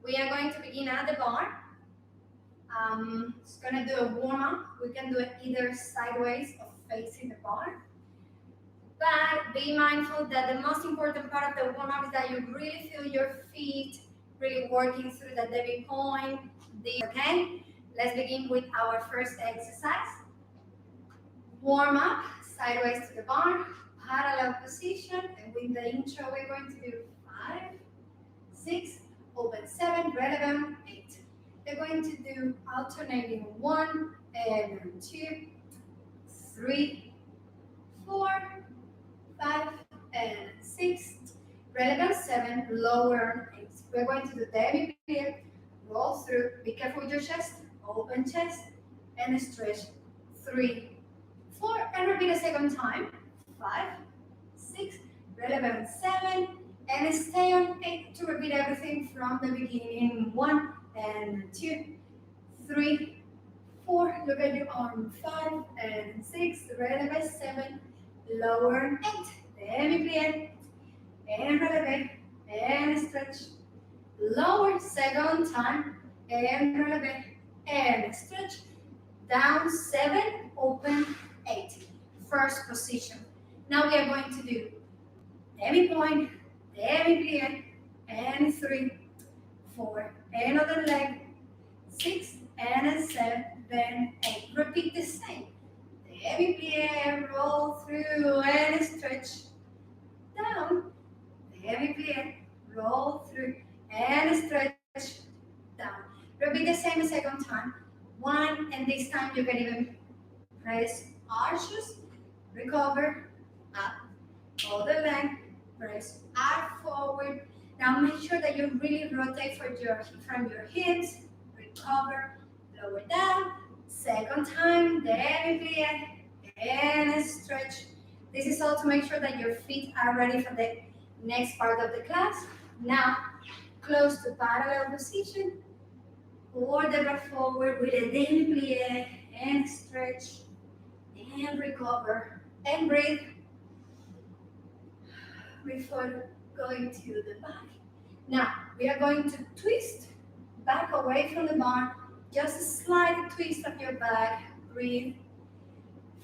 We are going to begin at the bar. It's going to do a warm-up. We can do it either sideways or facing the bar. But be mindful that the most important part of the warm-up is that you really feel your feet really working through the demi point. Okay? Let's begin with our first exercise. Warm up, sideways to the bar, parallel position, and with the intro we're going to do 5, 6, open 7, relevant 8. We're going to do alternating 1 and 2, 3, 4, 5, and 6, relevant 7, lower 8. We're going to do demi-plie, roll through, be careful with your chest, open chest, and stretch 3, 4, and repeat a second time, 5, 6, relevant 7, and stay on 8 to repeat everything from the beginning, 1 and 2, 3, 4, look at your arm, 5 and 6, relevant 7, lower 8, demi-plie, and relevant, and stretch, lower second time, and relevant, and stretch, down 7, open 8. First position. Now we are going to do demi-point, demi-plie, and 3, 4, another leg, 6, and 7, 8. Repeat the same. Demi-plie, roll through, and stretch, down, demi-plie, roll through, and stretch, down. Repeat the same a second time. 1, and this time you can even press arches, recover, up, hold the leg, press arc forward. Now make sure that you really rotate from your hips, recover, lower down, second time, demi-plie, and stretch. This is all to make sure that your feet are ready for the next part of the class. Now, close to parallel position, or the back forward with a demi-plie, and stretch, and recover, and breathe before going to the back. Now, we are going to twist back away from the bar, just a slight twist of your back, breathe,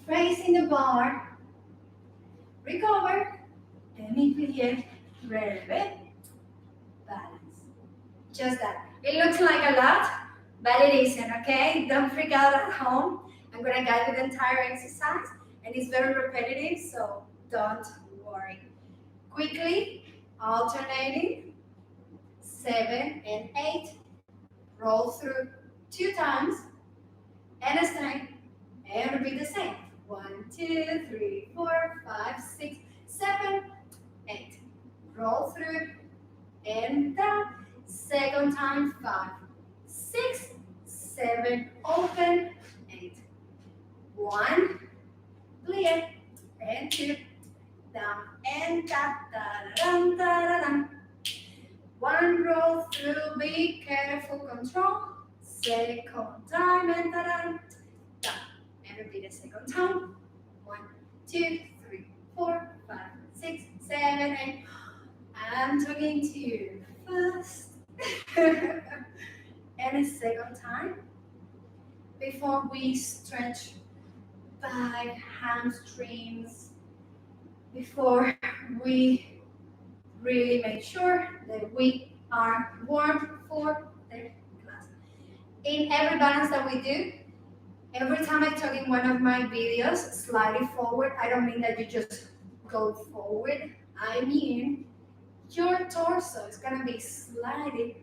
facing the bar, recover, demi-plie, releve, balance. Just that. It looks like a lot, but it isn't, okay? Don't freak out at home. I'm going to guide you the entire exercise, and it's very repetitive, so don't worry. Quickly, alternating, 7 and 8, roll through 2 times, and stay, and repeat the same. 1, 2, 3, 4, 5, 6, 7, 8. Roll through, and down. Second time, 5, 6, 7, open, 8. 1, plie, and 2, down, and da-da-da-dum. 1, roll through, be careful, control. Second time, and da-da-dum, down. And repeat the second time. 1, 2, 3, 4, 5, 6, 7, 8. I'm talking to you first. And a second time. Before we stretch back, hamstrings, before we really make sure that we are warm for the class. In every balance that we do, every time I talk in one of my videos, sliding forward, I don't mean that you just go forward. I mean your torso is going to be sliding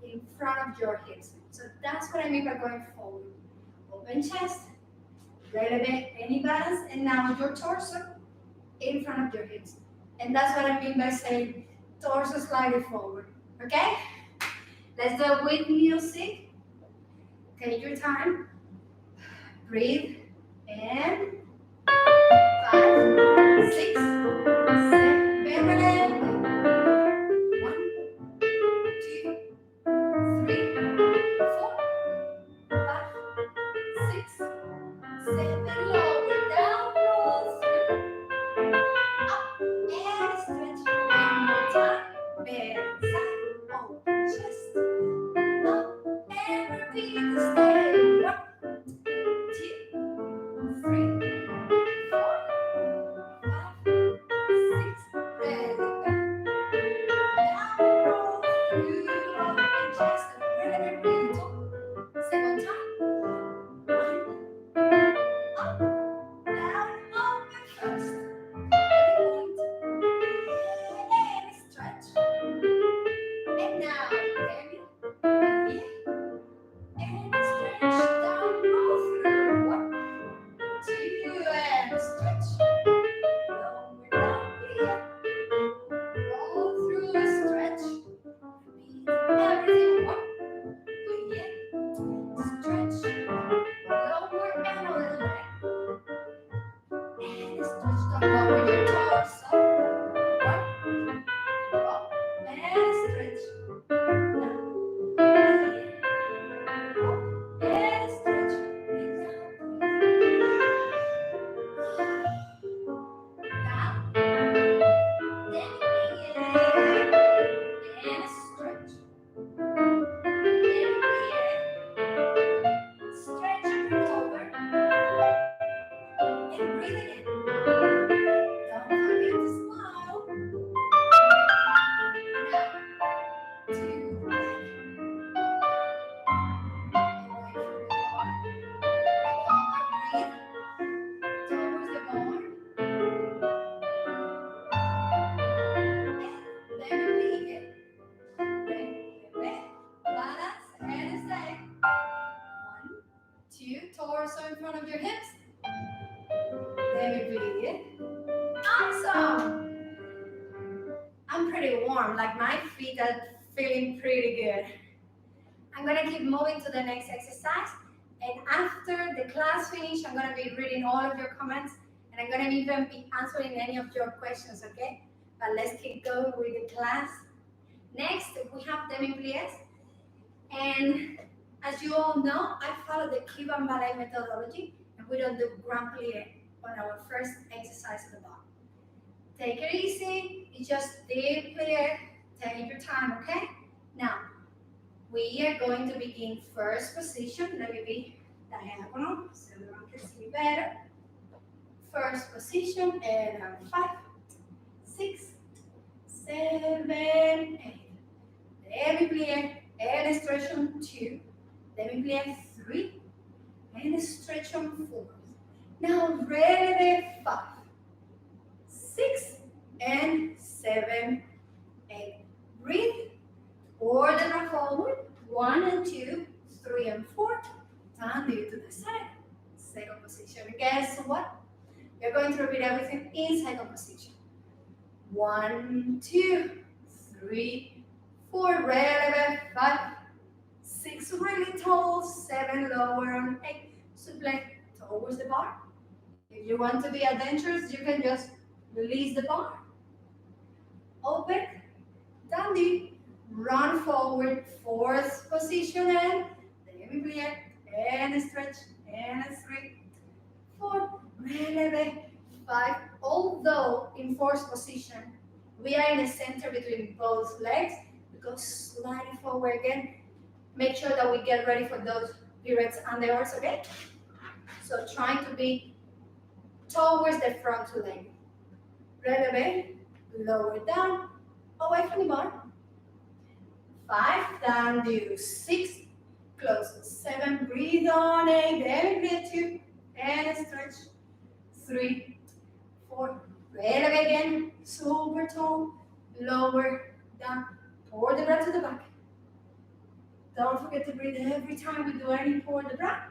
in front of your hips. So that's what I mean by going forward. Open chest, releve any balance, and now your torso in front of your hips. And that's what I mean by saying torso sliding forward. Okay? Let's do it with music. Take your time. Breathe. And 5, 6, 7, releve. 1, 2, 3, 4, 5, 6, 7, lower down, roll through, up, and stretch, one more time, bend side, open chest, torso in front of your hips. Demi-plie. Awesome. I'm pretty warm, like my feet are feeling pretty good. I'm gonna keep moving to the next exercise. And after the class finish, I'm gonna be reading all of your comments and I'm gonna even be answering any of your questions, okay? But let's keep going with the class. Next, we have demi-plies. And as you all know, I follow the Cuban ballet methodology and we don't do grand plie on our first exercise of the bar. Take it easy, it's just deep plie, take your time, okay? Now, we are going to begin first position. Let me be diagonal so everyone can see better. First position and 5, 6, 7, 8. Demi-plie and stretch on 2. Demi-plie 3 and stretch on 4. Now ready 5, 6 and 7, 8. Breathe. Or the rock forward. 1 and 2, 3 and 4. Turn to the side. Second position. Guess what? You're going to repeat everything in second position. 1, 2, 3, 4. Releve. 5, 6. Really tall. 7 lower and 8. Suplex towards the bar. If you want to be adventurous, you can just release the bar. Open. Dandy. Run forward, fourth position, and demi-plie, and stretch, and 3, 4, releve, 5. Although in fourth position, we are in the center between both legs, we go slightly forward again. Make sure that we get ready for those pirouettes and the horse, okay? So trying to be towards the front leg. Releve, lower down, away from the bar. 5, down, do 6, close, 7, breathe on 8, demi-plie 2, and stretch, 3, 4, releve again, super tall, lower, down, pour the breath to the back. Don't forget to breathe every time we do any pour the breath.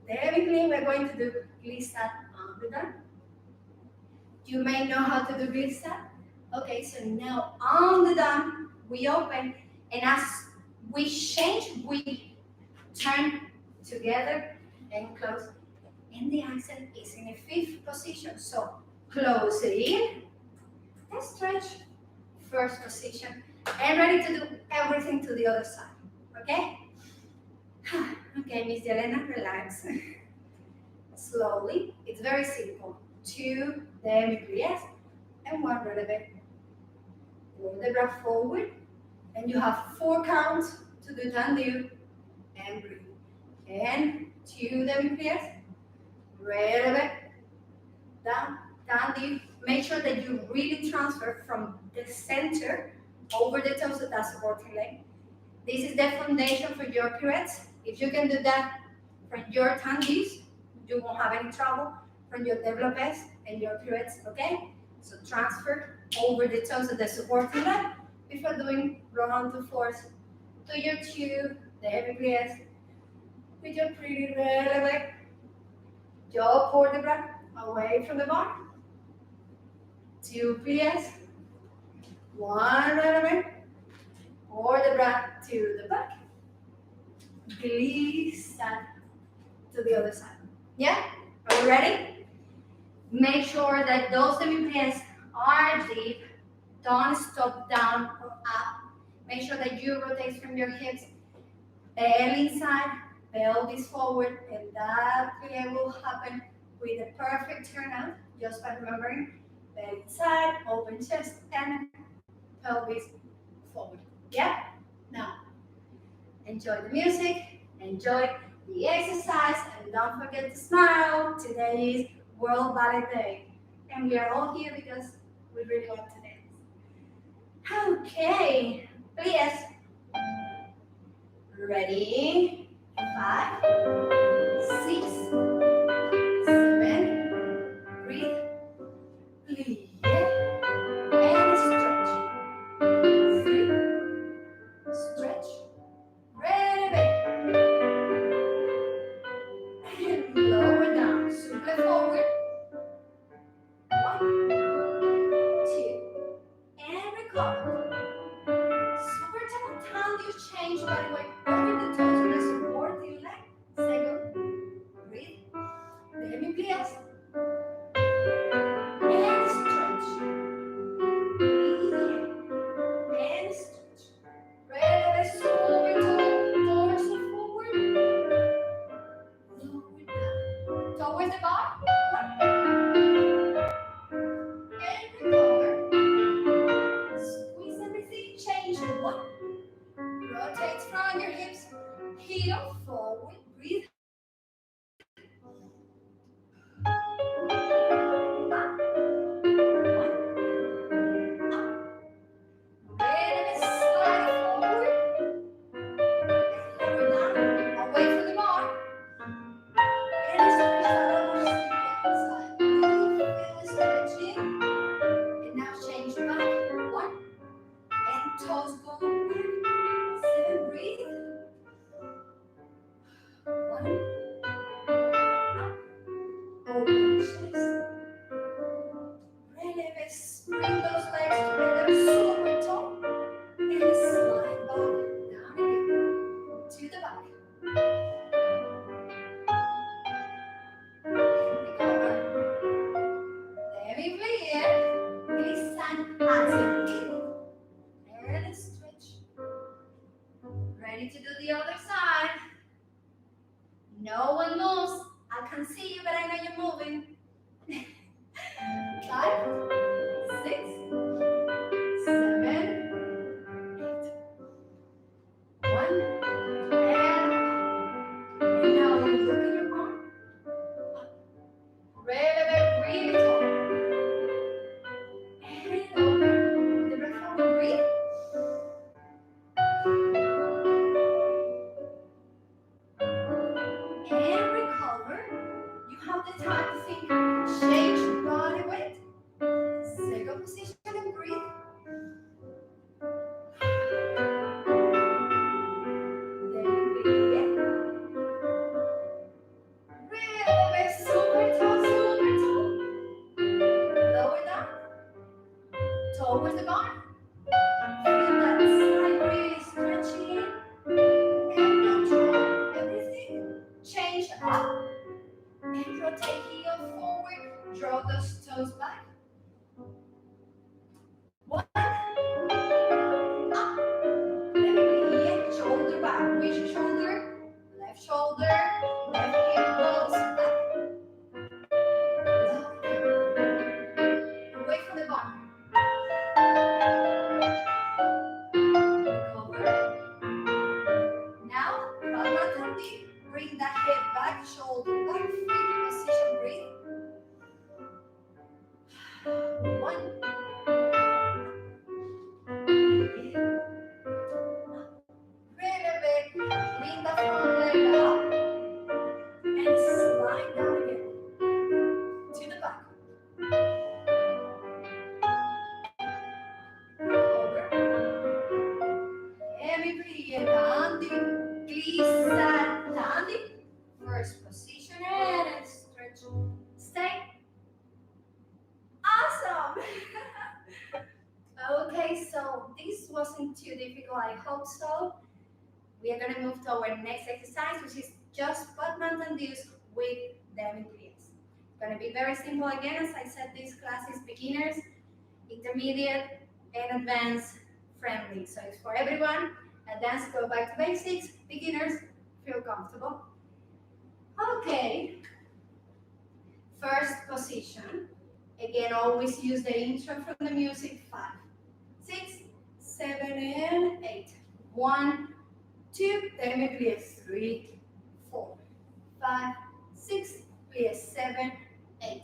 Demi-plie, we're going to do glissade on the down. You may know how to do glissade. Okay, so now on the down, we open, and as we change, we turn together and close. And the accent is in a 5th position. So close it in, and stretch, first position, and ready to do everything to the other side. Okay? Okay, Miss Yelena, relax. Slowly, it's very simple. 2 demi-plies and 1 releve. Pull the breath forward, and you have 4 counts to do tendu and breathe. And 2 demi-plies, releve, down, tendu. Make sure that you really transfer from the center over the toes of that supporting leg. This is the foundation for your pirouettes. If you can do that from your tendus, you won't have any trouble from your développés and your pirouettes, okay? So transfer over the toes of the supporting leg before doing round to fourth to your 2 demi-plies with your pretty releve. Jaw pour the breath away from the bar. 2 plies, 1 releve. Pour the breath to the back. Glissade to the other side. Yeah? Are we ready? Make sure that those demi-plies are deep. Don't stop down or up. Make sure that you rotate from your hips. Belly inside, pelvis forward, and that plie will happen with a perfect turnout, just by remembering belly inside, open chest, and pelvis forward. Yeah? Now, enjoy the music, enjoy the exercise, and don't forget to smile. Today is World Ballet Day, and we are all here because we really want to dance. Okay, please. Ready? 5, 6, 7, breathe, plie, and stretch. 3, stretch, releve, change body weight over the toes with a supporting leg. Second, breathe. Demi-pliés. And stretch. Breathe in. And stretch. Releve sobre torso forward. Lower down. Towards the bar. And recover. Squeeze everything. Change the one. Rotate from your hips. Heel forward. Breathe. Ready to do the other side. No one moves. I can see you, but I know you're moving. 5, 6, 7, 8. 1, and now you look at your arm. Releve, breathe it up. And open. The breath forward, breathe. And recover. You have the time to think. Change body weight. Second position and breathe. Then breathe. Releve, super toe, super toe. Lower down. Towards the bar. Feel that side breeze stretching and control everything. Change up and rotate heel forward. Draw those toes back. 1, up. Then breathe. Shoulder back. Reach your shoulder. Left shoulder. Left hip goes back. Away from the bar. Recover. Now, Pramatandi. Bring that head back, shoulder back, feet position, breathe. 1. Releve, Lynda from leg up. And slide down again. To the back. Over. Heavy breathe, Tandi. Glissa, Tandi. First position and stretch. Stay. Awesome. Okay, so this wasn't too difficult. I hope so. We are going to move to our next exercise, which is just butt mountain-dus with demi-pliés. It's going to be very simple again. As I said, this class is beginners, intermediate, and advanced friendly. So it's for everyone. Advanced, go back to basics. Beginners, feel comfortable. Okay. First position. Again, always use the intro from the music. 5, 6, 7, and 8. 1, 2, demi-pliés. 3, 4, 5, 6, pliés. 7, 8.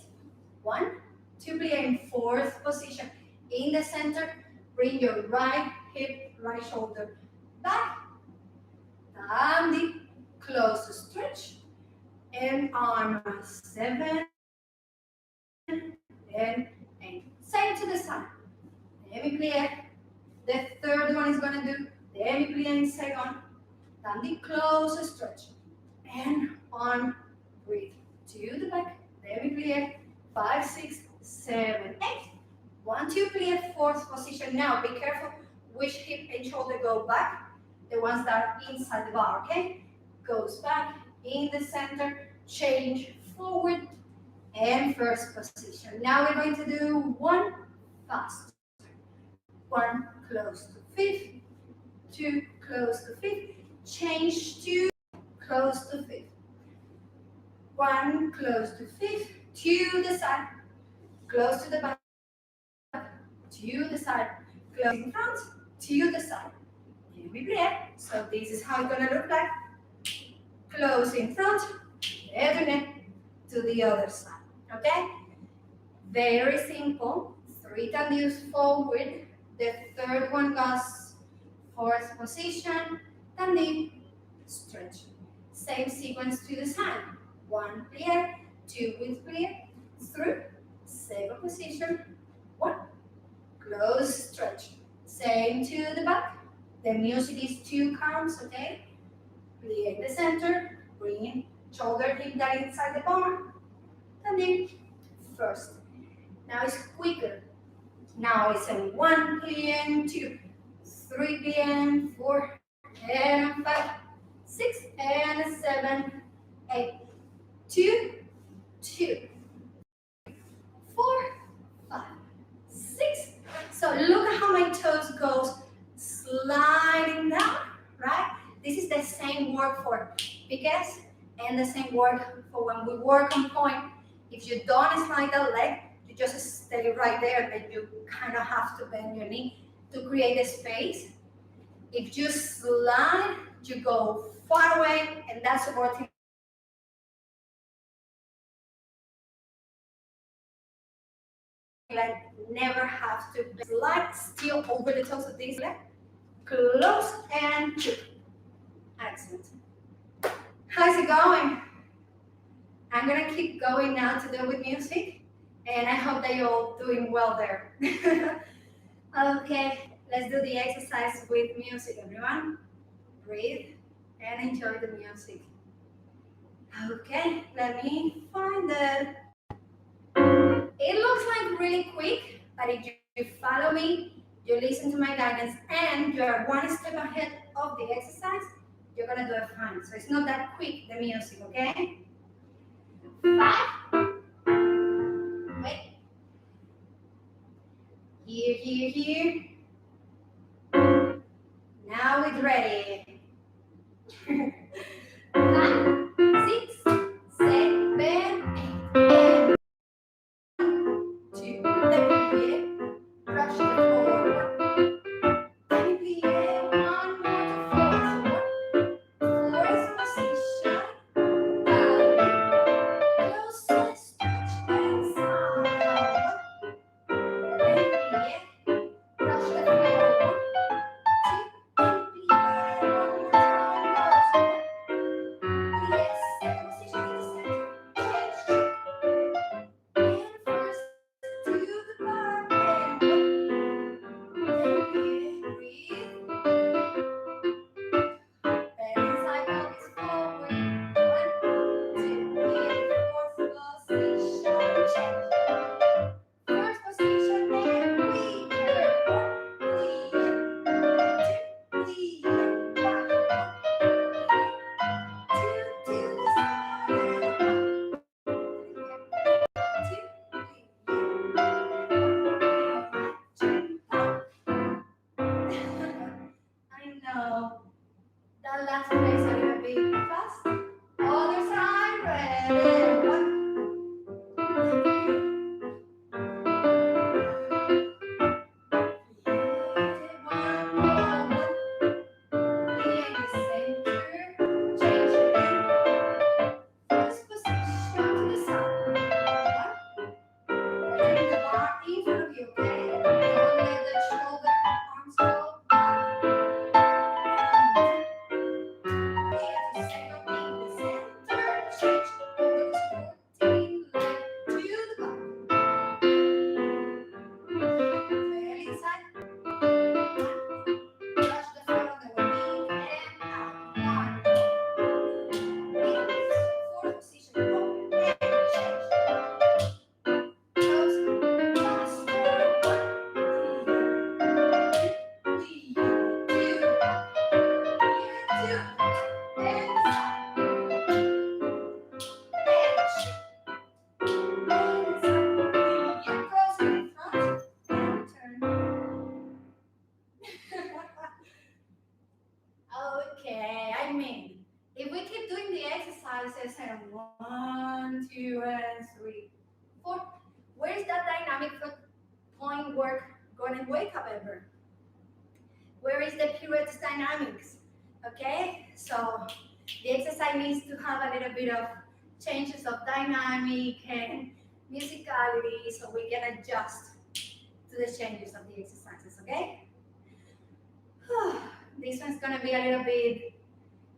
1, 2, plié in fourth position. In the center, bring your right hip, right shoulder back. Tandi, close to stretch. And arm 7 and 8. Same to the side. Demi-plié. The third one is going to do demi-plié in second. Tandi, close stretch. And arm, breathe. To the back. Demi-plié. 5, 6, 7, 8. 1, 2, plié, fourth position. Now be careful which hip and shoulder go back. the ones that are inside the bar, okay? Goes back in the center, change forward, and first position. Now we're going to do one faster. One close to fifth, two close to fifth, change to close to fifth. One close to fifth, to the side, close to the back, to the side, close in front, to the side. Here we play. So this is how it's gonna look like. Close in front, and to the other side. Okay? Very simple. 3 tendies forward. The third one goes fourth position, tendy, stretch. Same sequence to the side. 1 plie, 2 with plie, through, second position, 1, close, stretch. Same to the back. The music is 2 counts, okay? Plie in the center, bring shoulder hip that inside the bar, and then first. Now it's quicker. Now it's a 1 plie, 2, 3 plie, 4, and 5, 6, and 7, 8, 2, 2, 4, 5, 6. So look at how my toes goes sliding down, right? This is the same work for piquets and the same work for when we work on point. If you don't slide the leg, you just stay right there, and you kind of have to bend your knee to create a space. If you slide, you go far away, and that's supporting like never have to slide still over the toes of this leg. Close and two. Excellent. How's it going? I'm gonna keep going now to do with music, and I hope that you're all doing well there. Okay, let's do the exercise with music, everyone. Breathe and enjoy the music. Okay, let me find it. It looks like really quick, but if you follow me, you listen to my guidance, and you're one step ahead of the exercise, you're gonna do it fine. So it's not that quick, the music, okay? 5. Wait. Here. Now it's ready. 5, 6, 7, 8. And 1, 2, then brush the forward. Then plie, 1 more to forward. Fourth position. Close, stretch, and side. Then plie, brush the forward. 2, then plie, 1 more time. Plie, second position in the center. Change. And first to the back and then breathe. Bend inside pelvis forward. 1, 2, and fourth position. Change. First position and breathe. 1, plie, 2, plie, back. 1, 2 to the side. 1, 2, I know. That last place a little bit fast. Other side, ready. 1, more. 1, plie in the center. Change again. First position to the side. 1. Bring the bar in front of you, okay? Don't let the shoulder arms go back. Here to second knee. mean, if we keep doing the exercises and 1, 2, and 3, 4, where is that dynamic foot point work going to wake up ever? Where is the pirouette dynamics? Okay, so the exercise needs to have a little bit of changes of dynamic and musicality so we can adjust to the changes of the exercises, okay? This one's gonna be a little bit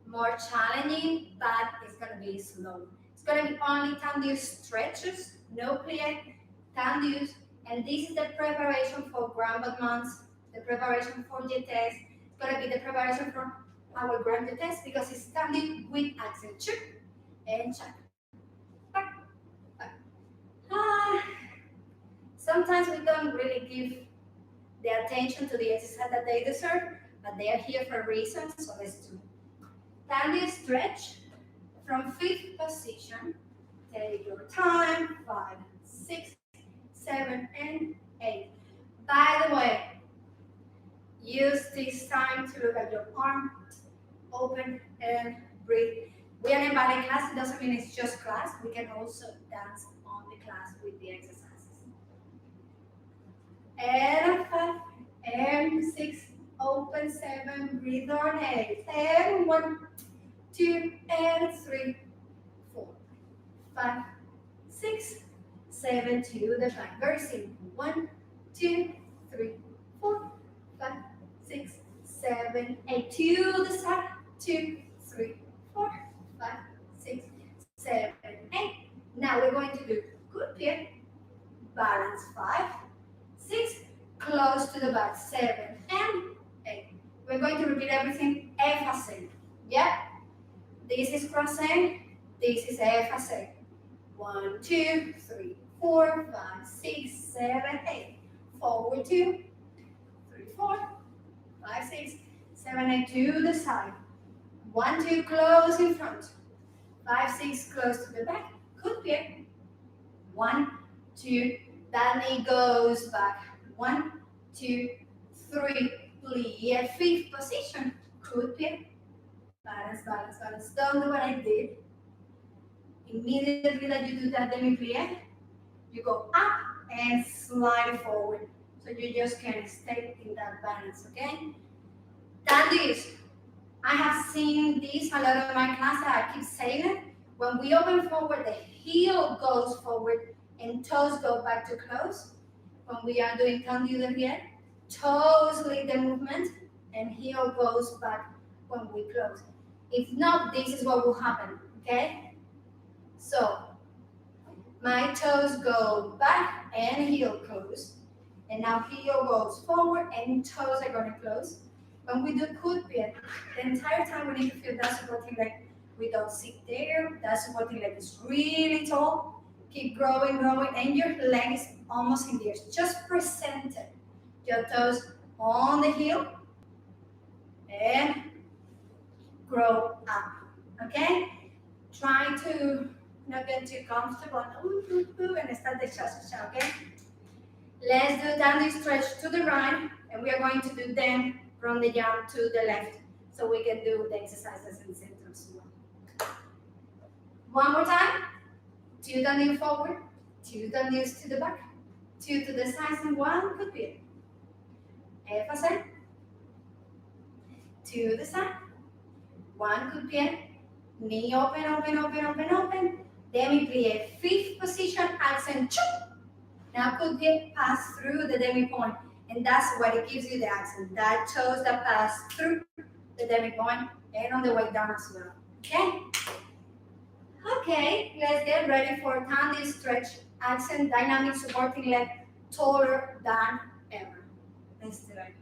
more challenging, but it's gonna be slow. It's gonna be only tendu stretches, no plie, tendus, and this is the preparation for grand battements, the preparation for jetés. It's gonna be the preparation for our grand jetés because it's tendu with accent. Chuk and chuk. Sometimes we don't really give the attention to the exercise that they deserve, but they are here for a reason, so let's do. Tendu stretch from 5th position. Take your time, 5, 6, 7, and 8. By the way, use this time to look at your arm, open and breathe. We are in ballet class, it doesn't mean it's just class. We can also dance on the class with the exercises. And 5, and 6, open 7, breathe on 8, and 1, 2, and 3, 4, 5, 6, 7 to the back. Very simple. 1, 2, 3, 4, 5, 6, 7, 8 to the side. 2, 3, 4, 5, 6, 7, 8. Now we're going to do good pie, balance 5, 6, close to the back 7 and 8. We're going to repeat everything effacé. Yeah? This is crossing, this is effacé. 1, 2, 3, 4, 5, 6, 7, 8. Forward 2, 3, 4, 5, 6, 7, 8 to the side. 1, 2, close in front. 5, 6, close to the back. Good pie. 1, 2, that knee goes back. 1, 2, 3, plie, 5th position. Good pie. Balance, balance, balance. Don't do what I did. Immediately that you do that demi-plie, you go up and slide forward. So you just can stay in that balance, okay? Tendus. I have seen this a lot of my classes. I keep saying it. When we open forward, the heel goes forward and toes go back to close. When we are doing tendu de pie, toes lead the movement and heel goes back when we close. If not, this is what will happen, okay? So, my toes go back and heel close. And now heel goes forward and toes are going to close. When we do good pie, the entire time we need to feel that supporting leg. We don't sit there. That supporting leg is really tall. Keep growing, growing, and your leg is almost in the air. Just present it. Your toes on the heel and grow up. Okay? Try to not get too comfortable and start the cha-cha-cha, okay? Let's do tendu stretch to the right, and we are going to do then from the jump to the left, so we can do the exercises in the center as well. One more time. 2 tendu forward, 2 tendus to the back, 2 to the sides, and 1 good pie. Effacé. 2 the side, 1 good pie. Knee open, open, open, open, open. Demi-plie, 5th position, accent. Now good pie, pass through the demi-point. And that's what it gives you the accent. That toes that pass through the demi-point and on the way down as well. Okay? Okay, let's get ready for tendu stretch, accent, dynamic, supporting leg, taller than ever. Let's do it.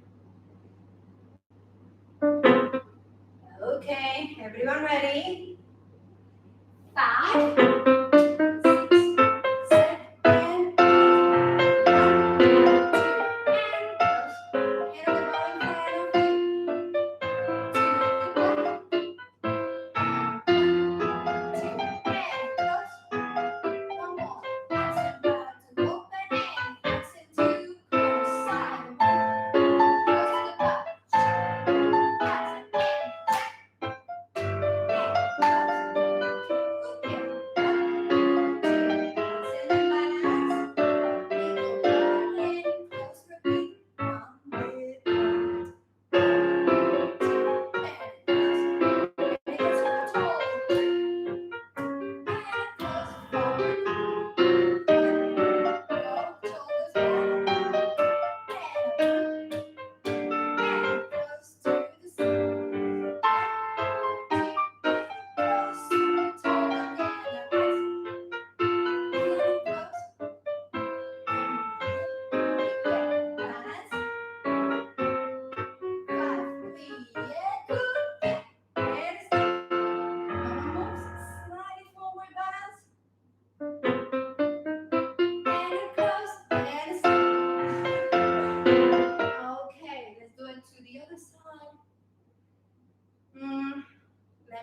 Okay, everyone ready? 5, 6, 7, and 8. 1, 2, and close. And on the ball in front of you. 2, and 1, 2, and close. One more. Accent back to open and accent to close. Side. Close to the back. Accent and check.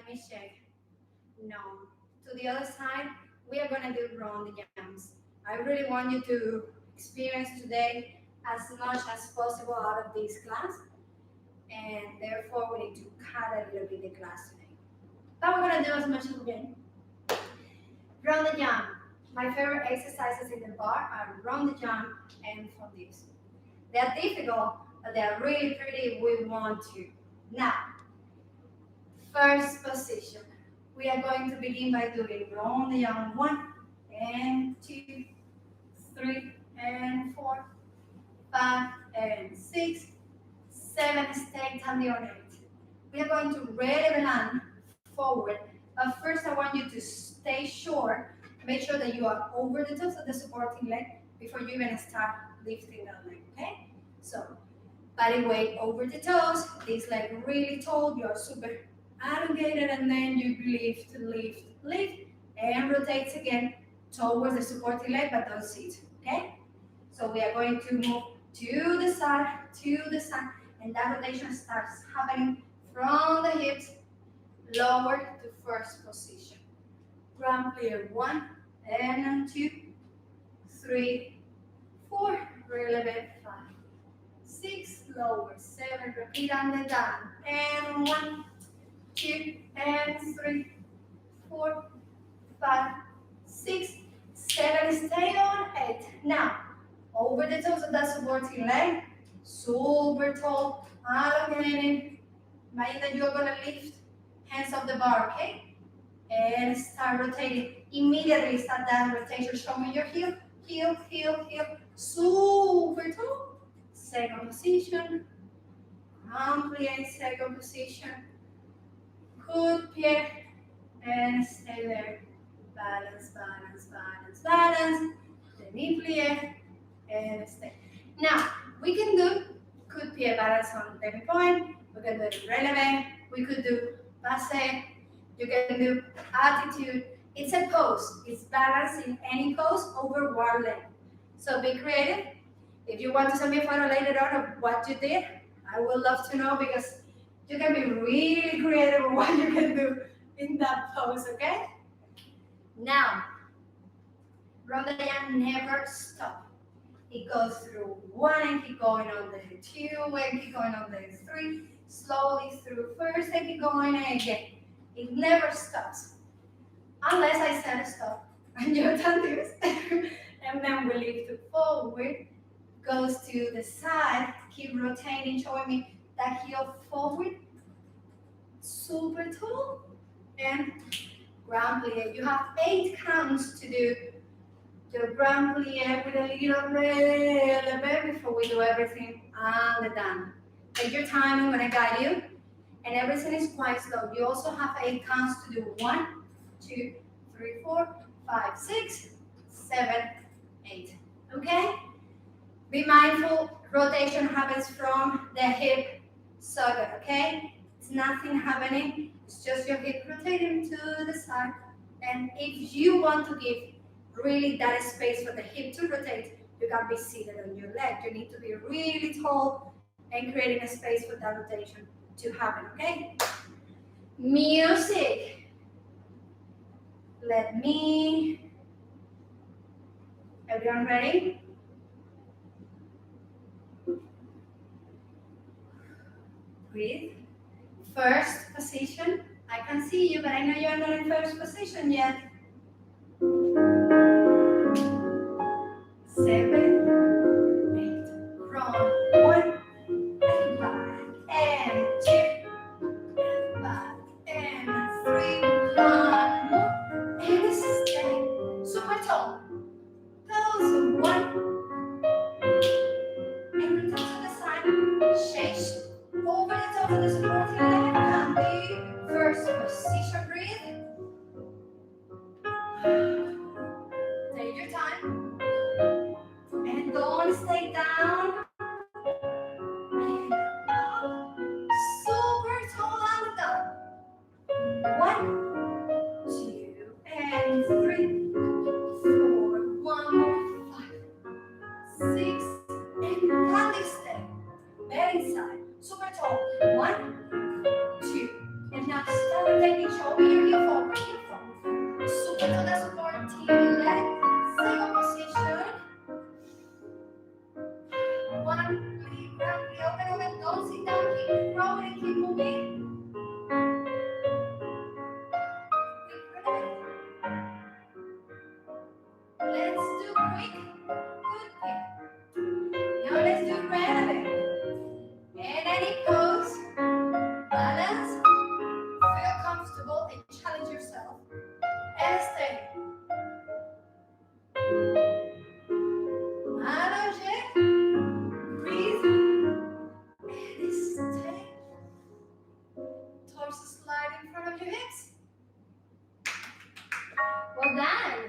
Let me check. No. To the other side, we are gonna do round jumps. I really want you to experience today as much as possible out of this class, and therefore we need to cut a little bit the class today. But we're gonna do as much as we can. Round the jump. My favorite exercises in the bar are round the jump and from this. They are difficult, but they are really pretty. We want to. Now, first position. We are going to begin by doing round the jump 1 and 2, 3 and 4, 5 and 6, 7, stay tandem on 8. We are going to really land forward, but first I want you to stay short. Make sure that you are over the tops of the supporting leg before you even start lifting that leg, okay? So, body weight over the toes, this leg really tall, you're super elongated, and then you lift, lift, lift, and rotate again towards the supporting leg, but don't sit, okay? So we are going to move to the side, and that rotation starts happening from the hips, lower to first position. Grand plie 1 and 2, 3, 4, releve 5, 6, lower 7, repeat and down, and 1, 2, and 3, 4, 5, 6, 7, stay on 8. Now, over the toes of that supporting leg, super tall, elongated. Imagine that you're gonna lift hands off the bar, okay? And start rotating. Immediately start that rotation. Show me your heel, heel, heel, heel. Super tall. Second position. Plie, second position. Good plie. And stay there. Balance, balance, balance, balance. The knee plie. And stay. Now, we can do good plie balance on demi point. We can do releve. We could do passe. You can do attitude. It's a pose. It's balance in any pose over one leg. So be creative. If you want to send me a photo later on of what you did, I would love to know, because you can be really creative with what you can do in that pose, okay? Now, round the jump never stop. It goes through 1 and keep going on the 2 and keep going on the 3, slowly through first and keep going again. It never stops. Unless I said stop and you're done this. And then we lift it forward, goes to the side, keep rotating, showing me that heel forward, super tall, and grand plie. You have 8 counts to do your grand plie with a little releve before we do everything and done. Take your time, I'm gonna guide you, and everything is quite slow. You also have 8 counts to do 1, 2, 3, 4, 5, 6, 7, 8. Okay? Be mindful, rotation happens from the hip socket, okay? It's nothing happening, it's just your hip rotating to the side. And if you want to give really that space for the hip to rotate, you can't be seated on your leg. You need to be really tall and creating a space for that rotation to happen, okay? Music. Let me, everyone ready? Breathe. First position. I can see you, but I know you're not in first position yet. 7, 8. Round 1 and back and 2 and back and 3. 1 more and stay. Super tall. Goes 1 and return to the side. Change over the top of the supporting leg and the first position. Breathe. Take your time. And don't stay down. And up. Super tall and down. 1, 2, and 3, 4. 1 more. 5, 6, and kindly stay. Very side. Super tall. 1, 2, and now step taking shoulder, your heel forward, super to the support team leg, second position. One, leave, rapidly open, don't sit down, keep growing and keep moving. Let's do quick, good kick. Now let's do relevant. And any pose, balance, feel comfortable and challenge yourself. And stay. Allongez, breathe, and stay. Torso slide in front of your hips. Well done.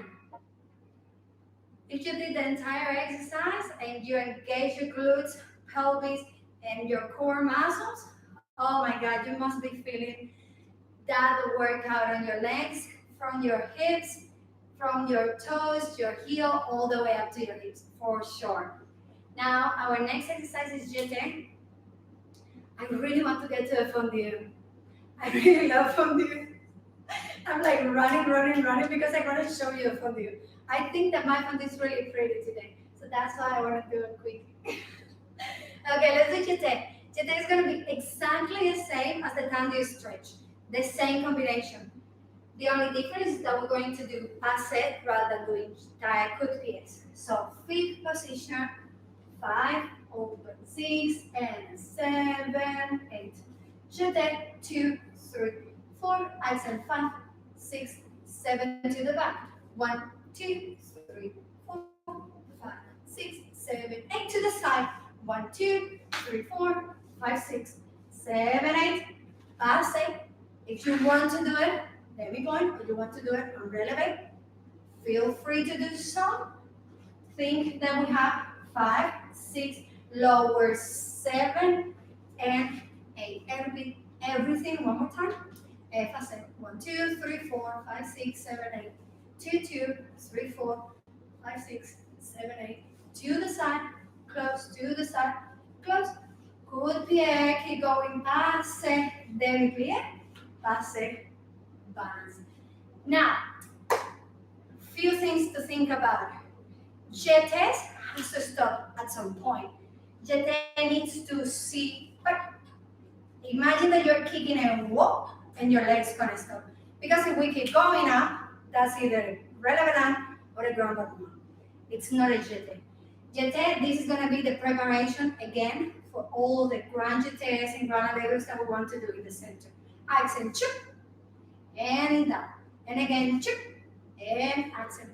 If you did the entire exercise and you engage your glutes, pelvis, and your core muscles, oh my God, you must be feeling that workout on your legs, from your hips, from your toes, your heel, all the way up to your hips, for sure. Now, our next exercise is jeté. I really want to get to a fondue. I really love fondue. I'm like running because I want to show you a fondue. I think that my fondue is really pretty today, so that's why I want to do it quick. Okay, let's do jeté. Jeté is going to be exactly the same as the tendu stretch, the same combination. The only difference is that we're going to do passe rather than doing coup de pieds. So fifth position, 5, open 6, and 7, 8. Jeté, 2, 3, 4, accent 5, 6, 7 to the back. 1, 2, 3, 4, 5, 6, 7, 8 to the side. 1, 2, 3, 4, 5, 6, 7, 8. Passe. If you want to do it, demi-point, or you want to do it on releve, feel free to do so. Think that we have 5, 6, lower 7, and 8. Everything one more time. Passe. 1, 2, 3, 4, 5, 6, 7, 8. 2, 2, 3, 4, 5, 6, 7, 8. To the side, close, to the side, close. Good pied, keep going. Passe, demi-plie, passe, balance. Now, few things to think about. Jeté has to stop at some point. Jeté needs to see. Imagine that you're kicking a whoop and your leg's gonna stop. Because if we keep going up, that's either relevant or a grand battement. It's not a jeté. Jeté, this is gonna be the preparation again for all the grand jetés and grand allegros that we want to do in the center. Accent, chup, and down. And again, chup, and accent.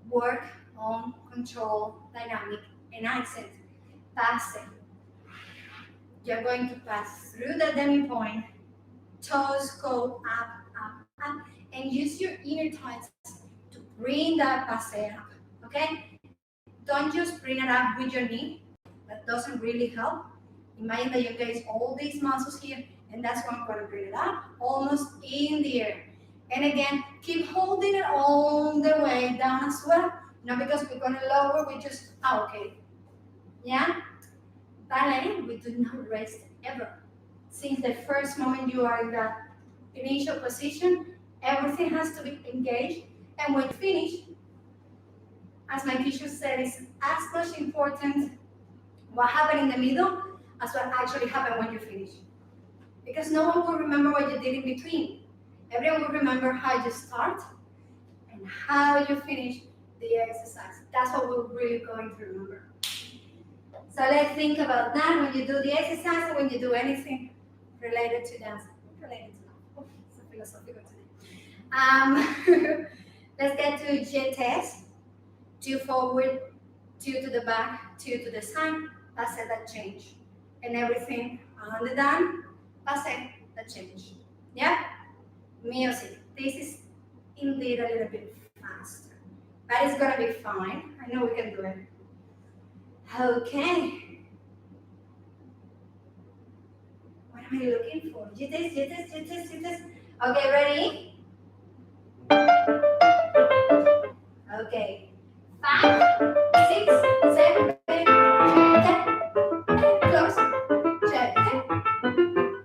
Work on control, dynamic, and accent. Passing. You're going to pass through the demi-point. Toes go up, up, up. And use your inner thighs to bring that passe up, okay? Don't just bring it up with your knee. That doesn't really help. Imagine that you engage all these muscles here, and that's when I'm going to bring it up, almost in the air. And again, keep holding it all the way down as well. Not because we're going to lower, we just, okay. Yeah? Ballet, we do not rest ever. Since the first moment you are in that initial position, everything has to be engaged. And when you finish, as my teacher said, it's as much important what happened in the middle as what actually happened when you finish. Because no one will remember what you did in between. Everyone will remember how you start and how you finish the exercise. That's what we're really going to remember. So let's think about that when you do the exercise or when you do anything related to dance. Related to that. Oh, it's so philosophical today. Let's get to jetés. 2 forward, 2 to the back, 2 to the side. Passe that change. And everything on the down, passe that change. Yeah? Music. This is indeed a little bit faster. But it's going to be fine. I know we can do it. Okay. What am I looking for? Jetés. Okay, ready? Okay. 5, 6, 7, 8, 10. Close. Jeté.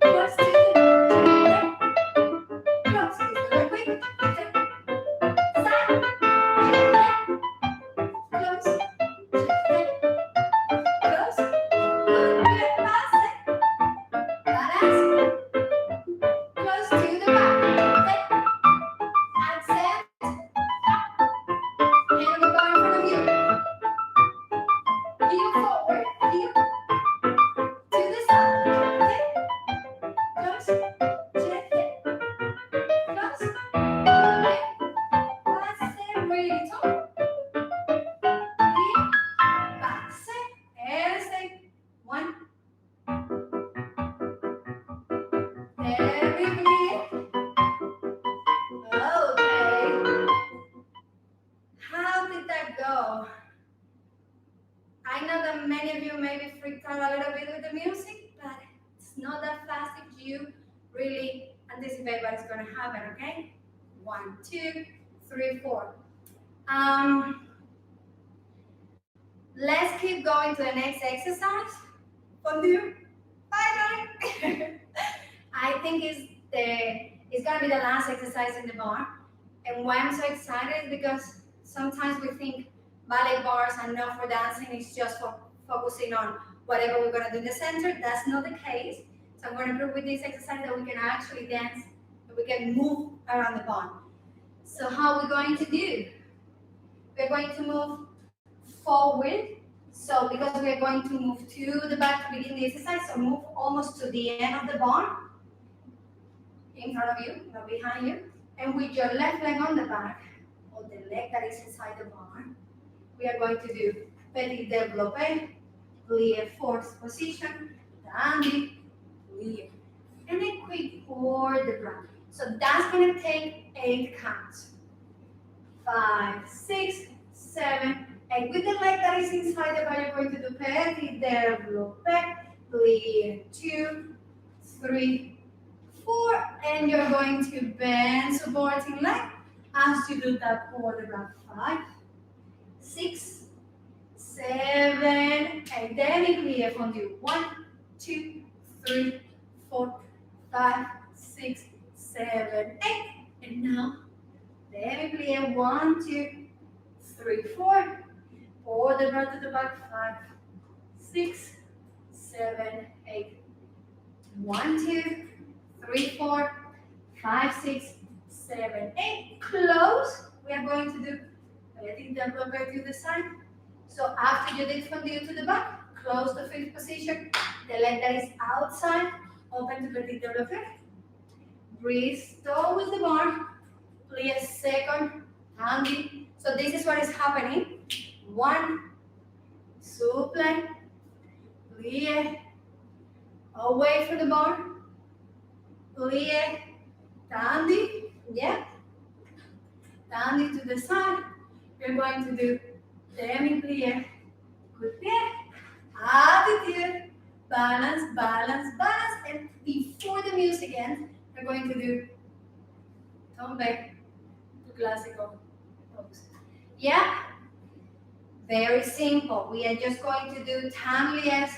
Close. Jeté. anticipate what is going to happen, okay? 1, 2, 3, 4. Let's keep going to the next exercise. Fondue. Bye-bye. I think it's going to be the last exercise in the bar. And why I'm so excited is because sometimes we think ballet bars are not for dancing, it's just for focusing on whatever we're going to do in the center. That's not the case. So I'm going to prove with this exercise that we can actually dance and we can move around the bar. So how are we going to do? We're going to move forward. So because we're going to move to the back to begin the exercise, so move almost to the end of the bar, in front of you, not behind you. And with your left leg on the back, or the leg that is inside the bar, we are going to do petit développé, plie, forced position, dandy, plie, and a quick port de bras. So that's going to take 8 counts. 5, 6, 7, and with the leg that is inside the bar, you're going to do petit développé, plie, 2, 3, 4, and you're going to bend supporting leg as you do that port de bras. 5, 6, 7, and demi-plie fondue. 1, 2, 3, 4, 5, 6, 7, 8. And now, demi-plie. 1, 2, 3, 4. Port de bras to the back. 5, 6, 7, 8. 1, 2, 3, 4, 5, 6, 7, 8. Close. We are going to do petit développé to the side. So after you did fondue to the back, close the 5th position. The leg that is outside, open to petit développé. Breathe, toe with the bar. Plie second, handy. So this is what is happening. 1, souple, plie, away from the bar. Plie, dandy, yeah. Dandy to the side. We're going to do demi-plie, coup de pied, attitude, balance, balance, balance. And before the music ends, we're going to do tombe to classical pose. Yeah? Very simple. We are just going to do tamlies,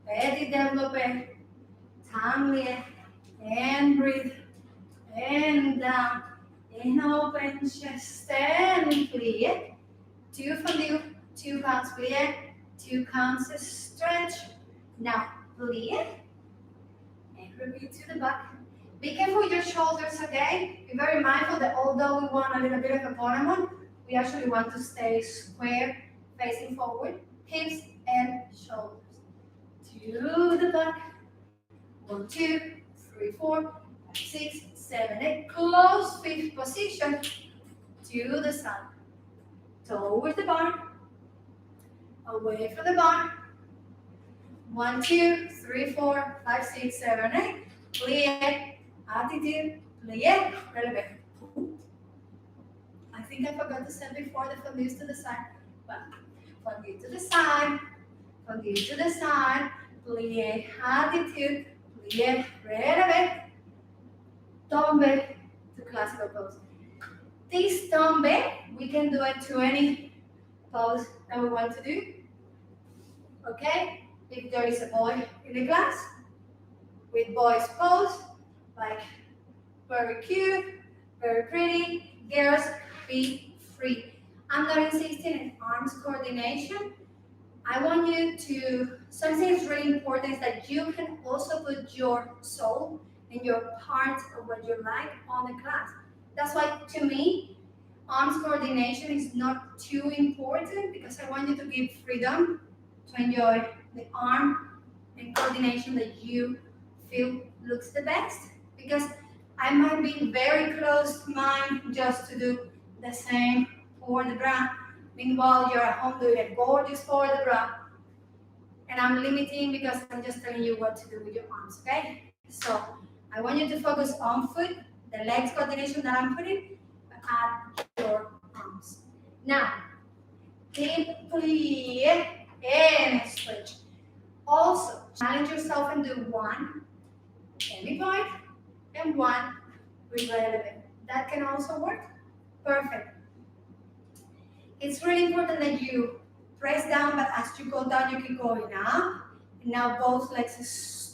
petit développé, tamlies, and breathe, and down, and open chest, and plie. 2 fondue, 2 counts plie, 2 counts stretch. Now plie, and repeat to the back. Be careful with your shoulders, okay? Be very mindful that although we want a little bit of a bonnet, we actually want to stay square, facing forward, hips and shoulders. To the back. 1, 2, 3, 4, 5, 6, 7, 8. Close 5th position to the side. Towards the bar. Away from the bar. 1, 2, 3, 4, 5, 6, 7, 8. Plie, attitude, plie, releve. I think I forgot to say before the fondues to the side. But fondue to the side, fondue to the side, plie, attitude, plie, releve, tombe to classical pose. This tombe, we can do it to any pose that we want to do. Okay? If there is a boy in the class, with boys pose, like very cute, very pretty, girls, be free. I'm not insisting in arms coordination. I want you to, something that's really important is that you can also put your soul and your part of what you like on the class. That's why, to me, arms coordination is not too important because I want you to give freedom to enjoy the arm and coordination that you feel looks the best. Because I might be very close to mine just to do the same for the bra. Meanwhile, you're at home doing a gorgeous for the bra. And I'm limiting because I'm just telling you what to do with your arms, okay? So I want you to focus on foot, the legs coordination that I'm putting, but add your arms. Now, deep plie and switch. Also, challenge yourself and do 1 demi point and 1 breathe a little bit. That can also work. Perfect. It's really important that you press down, but as you go down, you keep going up. And now both legs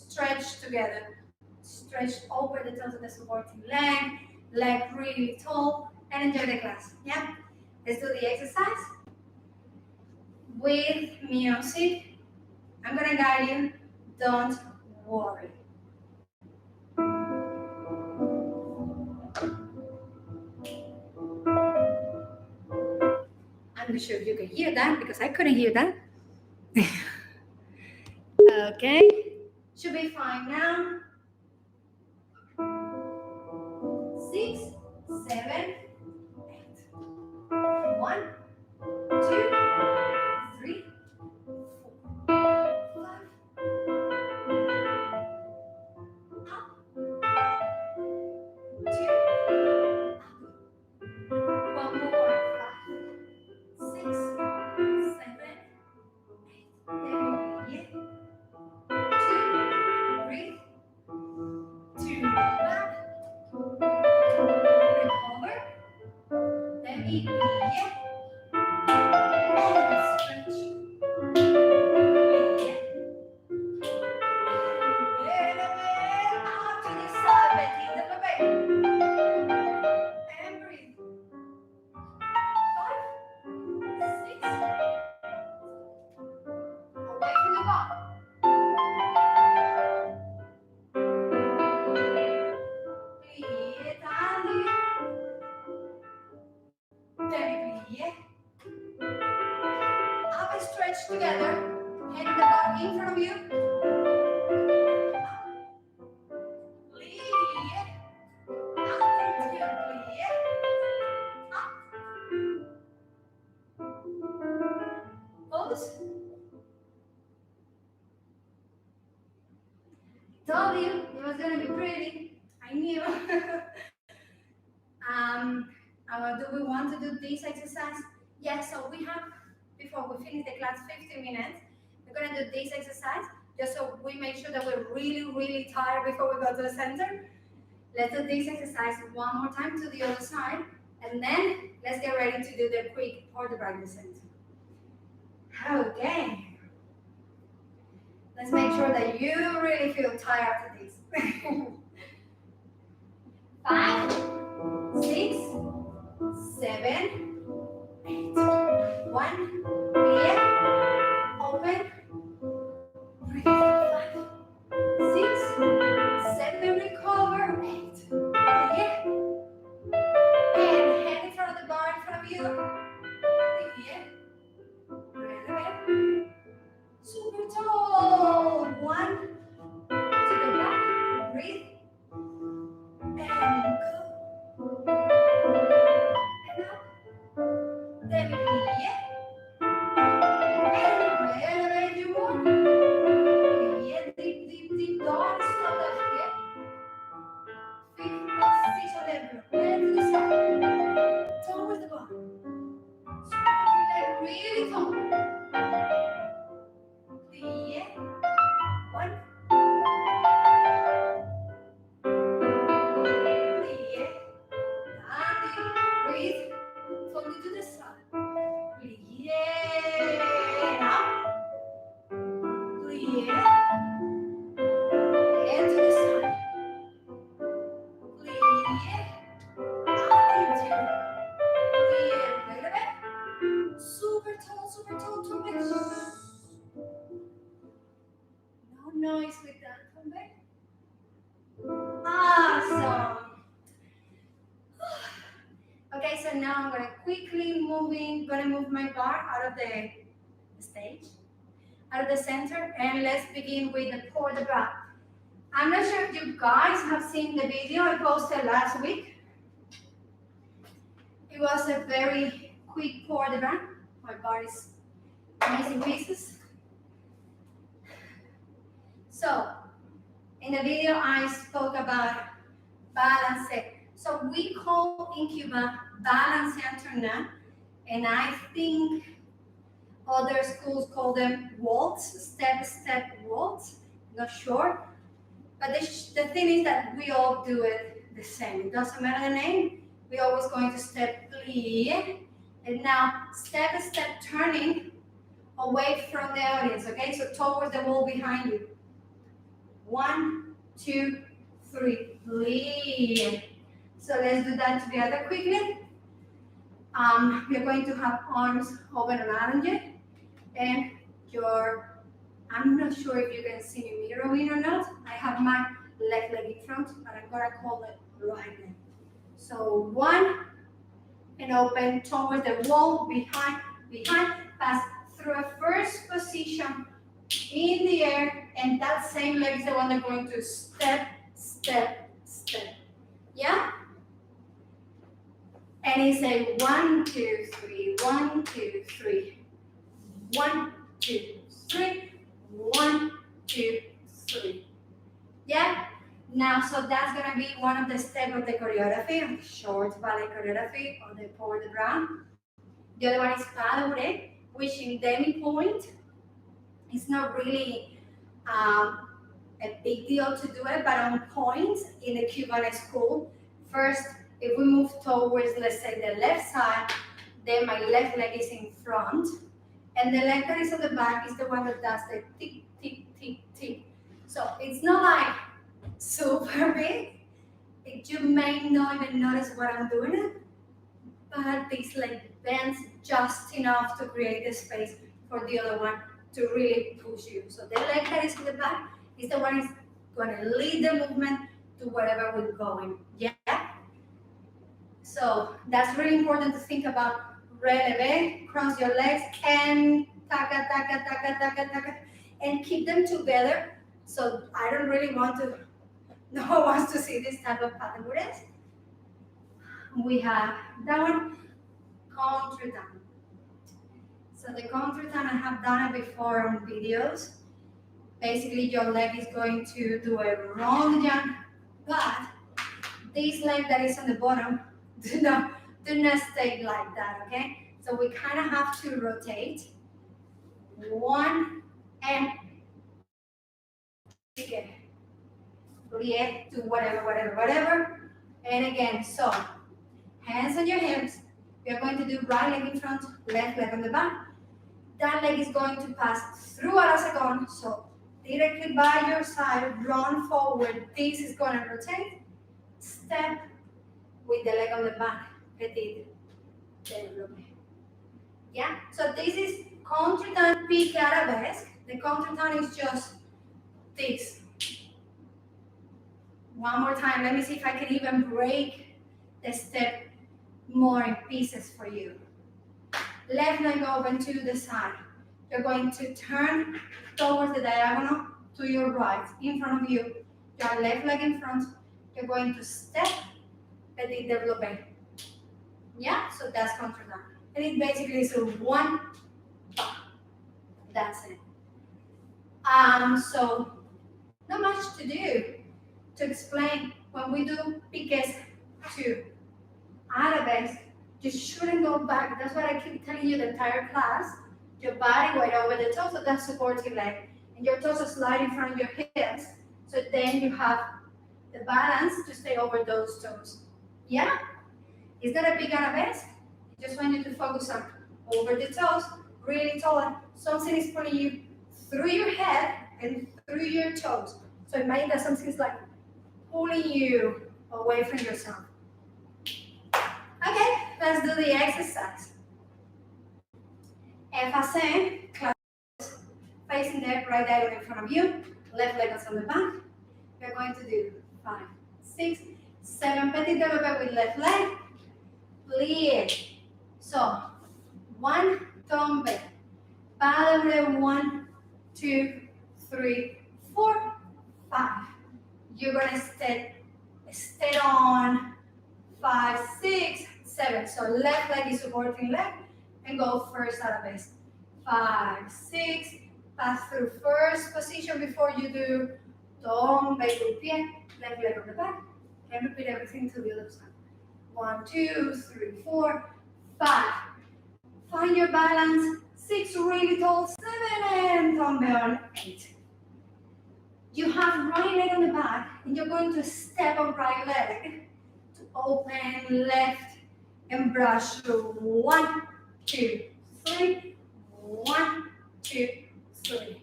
stretch together. Stretch over the toes of the supporting leg really tall, and enjoy the class. Yeah? Let's do the exercise. With music, I'm gonna guide you. Don't worry. I'm not sure if you can hear that because I couldn't hear that. Okay, should be fine now. 6, 7, 8. 1, 2, 3, 4, 5. Up. 2. Up. One more. 5, 6, 7, 8. There we go. 2. Breathe. 2. Back. Recover. Then we yeah. And stretch. Yeah. Up to the side, bend the back. And breathe. 5, 6. Away from the bar. Plie, tali. Then plie. Up and stretch together. Hand on the bar in front of you. Plie. Up and plie. Up. Pose. Told you it was gonna be pretty. I knew. Do we want to do this exercise? Yes. So we have, before we finish the class, 15 minutes. We're gonna do this exercise just so we make sure that we're really tired before we go to the center. Let's do this exercise one more time to the other side, and then let's get ready to do the quick port de bras descent. Okay. Let's make sure that you really feel tired after this. 5, 6, 7, 8. 1, clear, open, breathe. 5, 6, 7, recover, 8. Clear. And hand in front of the bar in front of you. Clear. Breathe. Super tall. 1 to the back. Breathe. And go. And up. Then plie. And elevate you more. Plie. Deep. Don't stop that here. 5, 6 on every. And to the side. Towards the bar. Spread your leg really tall. Plie. 1. Plie. And breathe. Fold it to the side. Plie. Up. Plie. And to the side. Plie. Up into. Plie. Wait a bit. Super tall. 2 minutes. No noise with that. Come back. Awesome. Okay, so now I'm gonna quickly move my bar out of the stage, out of the center, and let's begin with the port de bras. I'm not sure if you guys have seen the video I posted last week. It was a very quick port de bras. My bar is amazing pieces. So, in the video I spoke about balance. So we call in Cuba balance alternate, and I think other schools call them waltz, step waltz. Not sure, but the thing is that we all do it the same. It doesn't matter the name. We're always going to step plie. And now step, turning away from the audience, okay? So towards the wall behind you. 1, 2, 3, plie. So let's do that together quickly. We're going to have arms open around you, and I'm not sure if you can see me mirroring or not. I have my left leg in front, but I'm gonna call it right leg. So 1, and open towards the wall, behind, pass through a first position in the air, and that same leg is the one that's going to step. Yeah? And it's a 1, 2, 3, 1, 2, 3, 1, 2, 3, 1, 2, 3. Yeah? Now, so that's gonna be one of the steps of the choreography, short ballet choreography on the pointe ground. The other one is Barre, which in demi-pointe is not really a big deal to do it, but on pointe in the Cuban school, first, if we move towards, let's say, the left side, then my left leg is in front, and the leg that is on the back is the one that does the tick, tick, tick, tick. So it's not like super big. You may not even notice what I'm doing it, but this leg bends just enough to create the space for the other one to really push you. So the leg that is in the back is the one that's going to lead the movement to wherever we're going. Yeah? So that's really important to think about. Releve, cross your legs, and taka, taka, taka, taka, taka, and keep them together. So I don't really want to, no one wants to see this type of pattern with it. We have that one, contretemps. So the contretemps, I have done it before on videos. Basically, your leg is going to do a rond jump, but this leg that is on the bottom, do not stay like that, okay? So we kind of have to rotate. 1, and again, plie to whatever. And again, so hands on your hips. We are going to do right leg in front, left leg on the back. That leg is going to pass through a second, so directly by your side, run forward. This is going to rotate. Step with the leg on the back. Petit développé. Yeah, so this is contretemps pique arabesque. The contretemps is just this. One more time, let me see if I can even break the step more in pieces for you. Left leg open to the side. You're going to turn towards the diagonal to your right, in front of you. Your left leg in front. You're going to step, petit développé. Yeah, so that's contretemps. And it basically is a 1, that's it. So not much to do to explain. When we do piques to arabesque, you shouldn't go back. That's what I keep telling you the entire class. Your body weight over the toes of that supporting leg, and your toes are sliding in front of your hips. So then you have the balance to stay over those toes. Yeah? It's not a big arabesque. I just want you to focus on over the toes, really tall. Something is pulling you through your head and through your toes. So imagine that something is like pulling you away from yourself. Okay, let's do the exercise. Effacé, close, facing the right diagonal in front of you, left leg is on the back. We're going to do 5, 6, 7 petit développé with left leg. Plie. So 1, tombe. Pas de 1, 2, 3, 4, 5. You're gonna stay on 5, 6, 7. So left leg is supporting leg, and go first arabesque. 5, 6. Pass through first position before you do tombe with pie, left leg on the back, and repeat everything to the other side. 1, 2, 3, 4, 5. Find your balance. 6, really tall. 7, and tombe on 8. You have right leg on the back, and you're going to step on right leg. open left, and brush through. 1, 2, 3. 1, 2, 3.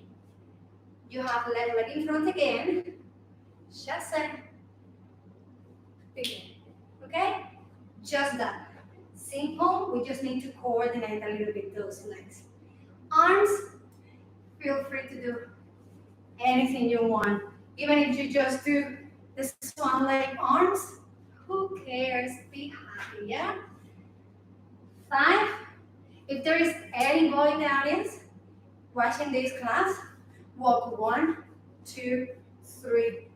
You have left leg in front again. Chasse. Begin. Okay? Just that. Simple. We just need to coordinate a little bit those legs. Arms, feel free to do anything you want. Even if you just do the swan leg arms, who cares? Be happy, yeah? 5. If there is any boy in the audience watching this class, walk 1, 2, 3,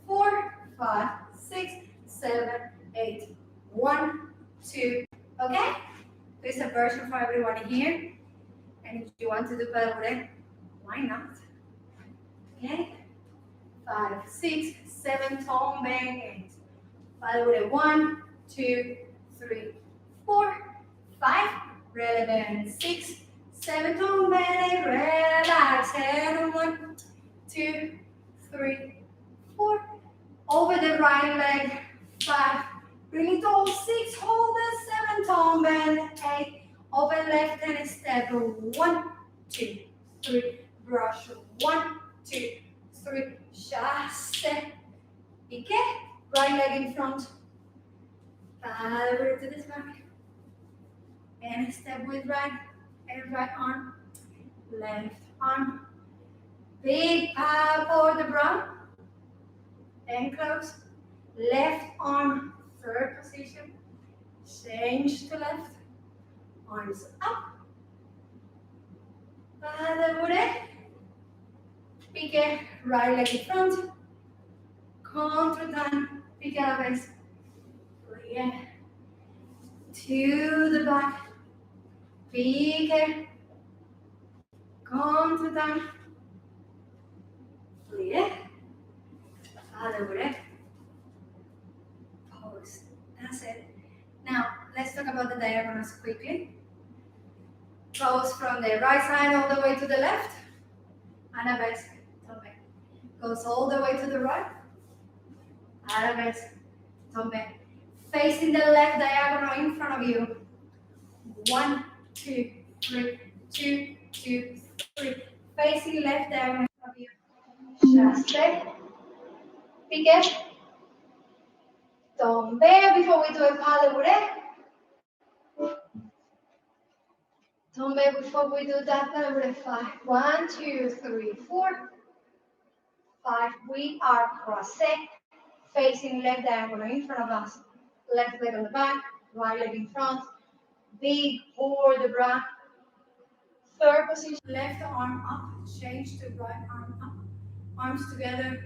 4, 5, 6, 7, 8. 1, 2. Okay? There's a version for everyone here. And if you want to do Ballet, why not? Okay? 5, 6, 7, tombe, 8. Ballet 1, 2, 3, 4, 5. Relevant 6, 7, tombe, relax. And 1, 2, 3, 4. Over the right leg. 5. Bring it all. 6. Hold the 7, tombe, 8. Open left and step. 1, 2, 3. Brush. 1, 2, 3. Chasse. Pique. Right leg in front. Over to this back. And step with right. And right arm. Left arm. Big power for the bra. And close. Left arm. Third position. Change to left. Arms up. Ballet. Pique. Right leg in front. Contre down. Pique a la vez. Plie. To the back. Pique. Contre down. Plie. Ballet. Pose. That's it. Now, let's talk about the diagonals quickly. Goes from the right side all the way to the left. Arabesque. Tombe. Goes all the way to the right. Arabesque. Tombe. Facing the left diagonal in front of you. 1, 2, 3. 2, 2, 3. Facing left diagonal in front of you. Chasse. Pique. Tombe before we do a pas de bourrée. Tombe before we do that pas de bourrée. 5. 1, 2, 3, 4. 5. We are croisé. Facing left diagonal in front of us. Left leg on the back. Right leg in front. Big for the bra. Third position. Left arm up. Change to right arm up. Arms together.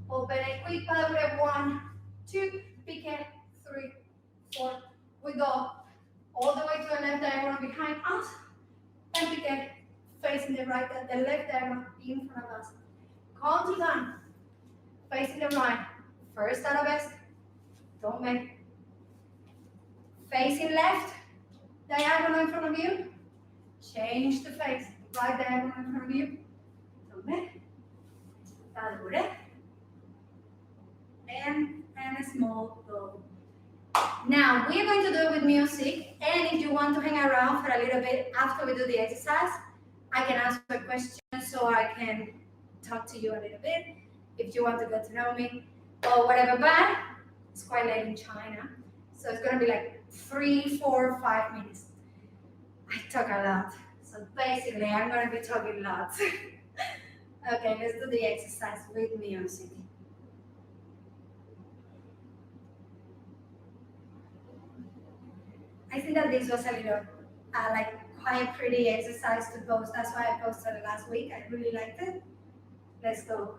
Open a quick pas de bourrée. 1, 2. Pique, 3, 4. We go all the way to the left diagonal behind us. And pique, facing the right, the left diagonal in front of us. Contour down. Facing the right. First arabesque. Don't make. Facing left. Diagonal in front of you. Change the face. Right diagonal in front of you. Don't make. And a small bow. Now, we're going to do it with music, and if you want to hang around for a little bit after we do the exercise, I can answer questions so I can talk to you a little bit, if you want to get to know me, or whatever, but it's quite late in China, so it's going to be like 3, 4, 5 minutes. I talk a lot, so basically I'm going to be talking lots. Okay, let's do the exercise with music. I think that this was a little, like, quite pretty exercise to post. That's why I posted it last week. I really liked it. Let's go.